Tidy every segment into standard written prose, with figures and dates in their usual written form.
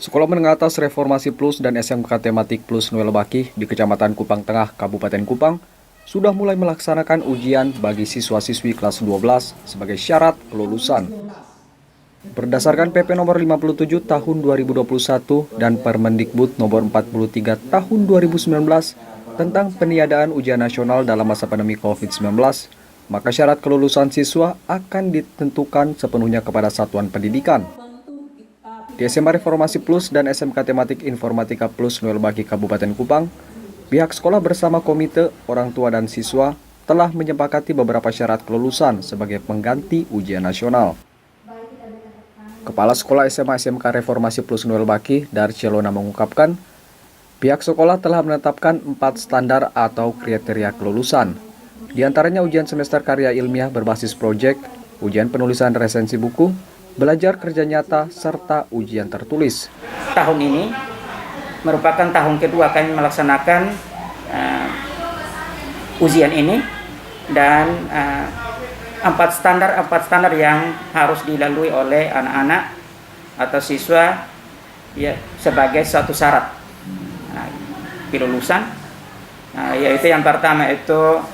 Sekolah Menengah Atas Reformasi Plus dan SMK Tematik Plus Noel Baki di Kecamatan Kupang Tengah, Kabupaten Kupang, sudah mulai melaksanakan ujian bagi siswa-siswi kelas 12 sebagai syarat kelulusan. Berdasarkan PP nomor 57 tahun 2021 dan Permendikbud nomor 43 tahun 2019 tentang peniadaan ujian nasional dalam masa pandemi COVID-19, maka syarat kelulusan siswa akan ditentukan sepenuhnya kepada satuan pendidikan. Di SMA Reformasi Plus dan SMK Tematik Informatika Plus Noel Baki Kabupaten Kupang, pihak sekolah bersama komite, orang tua dan siswa telah menyepakati beberapa syarat kelulusan sebagai pengganti ujian nasional. Kepala Sekolah SMA SMK Reformasi Plus Noel Baki, Darcelona mengungkapkan, pihak sekolah telah menetapkan 4 standar atau kriteria kelulusan. Di antaranya ujian semester karya ilmiah berbasis proyek, ujian penulisan resensi buku, belajar kerja nyata, serta ujian tertulis. Tahun ini merupakan tahun kedua kami melaksanakan ujian ini dan 4 standar yang harus dilalui oleh anak-anak atau siswa ya, sebagai satu syarat kelulusan, yaitu yang pertama itu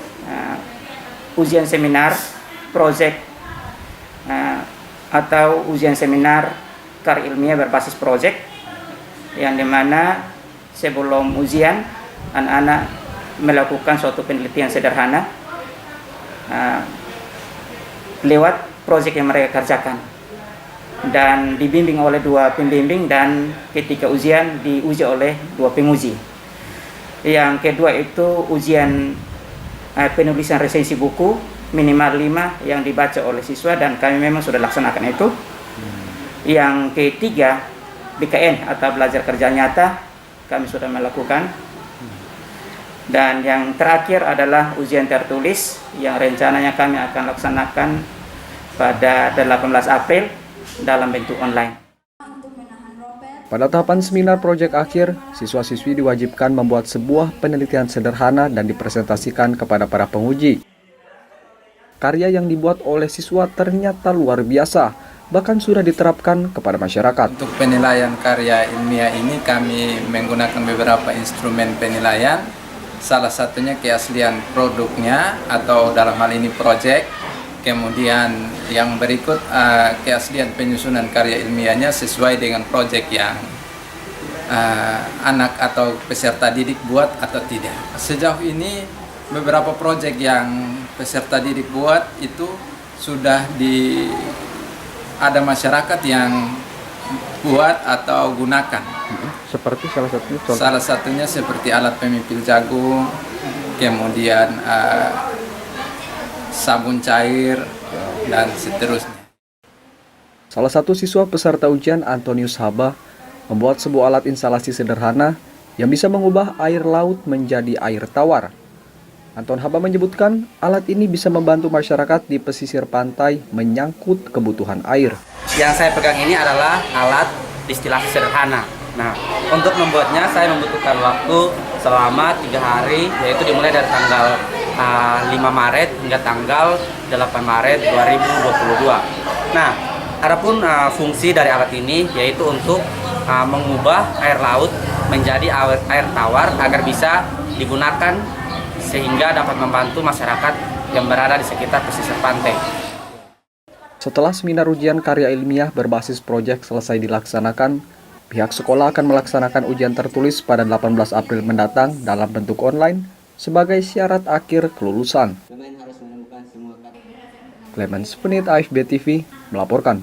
ujian seminar, proyek atau ujian seminar karya ilmiah berbasis proyek, yang dimana sebelum ujian anak-anak melakukan suatu penelitian sederhana lewat proyek yang mereka kerjakan dan dibimbing oleh 2 pembimbing, dan ketika ujian diuji oleh 2 penguji. Yang kedua itu ujian penulisan resensi buku minimal 5 yang dibaca oleh siswa, dan kami memang sudah laksanakan itu. Yang ketiga BKN atau belajar kerja nyata kami sudah melakukan. Dan yang terakhir adalah ujian tertulis yang rencananya kami akan laksanakan pada 18 April dalam bentuk online. Pada tahapan seminar proyek akhir, siswa-siswi diwajibkan membuat sebuah penelitian sederhana dan dipresentasikan kepada para penguji. Karya yang dibuat oleh siswa ternyata luar biasa, bahkan sudah diterapkan kepada masyarakat. Untuk penilaian karya ilmiah ini kami menggunakan beberapa instrumen penilaian, salah satunya keaslian produknya atau dalam hal ini proyek, kemudian yang berikut keaslian penyusunan karya ilmiahnya sesuai dengan proyek yang anak atau peserta didik buat atau tidak. Sejauh ini beberapa proyek yang peserta didik buat itu sudah ada masyarakat yang buat atau gunakan. Seperti salah satunya contoh. Salah satunya seperti alat pemipil jagung, kemudian sabun cair, dan seterusnya. Salah satu siswa peserta ujian, Antonius Haba, membuat sebuah alat instalasi sederhana yang bisa mengubah air laut menjadi air tawar. Anton Haba menyebutkan alat ini bisa membantu masyarakat di pesisir pantai menyangkut kebutuhan air. Yang saya pegang ini adalah alat distilasi sederhana. Nah, untuk membuatnya saya membutuhkan waktu selama 3 hari, yaitu dimulai dari tanggal 5 Maret hingga tanggal 8 Maret 2022. Nah, adapun fungsi dari alat ini yaitu untuk mengubah air laut menjadi air tawar agar bisa digunakan sehingga dapat membantu masyarakat yang berada di sekitar pesisir pantai. Setelah seminar ujian karya ilmiah berbasis proyek selesai dilaksanakan, pihak sekolah akan melaksanakan ujian tertulis pada 18 April mendatang dalam bentuk online sebagai syarat akhir kelulusan. Clemens Penit, AFB TV, melaporkan.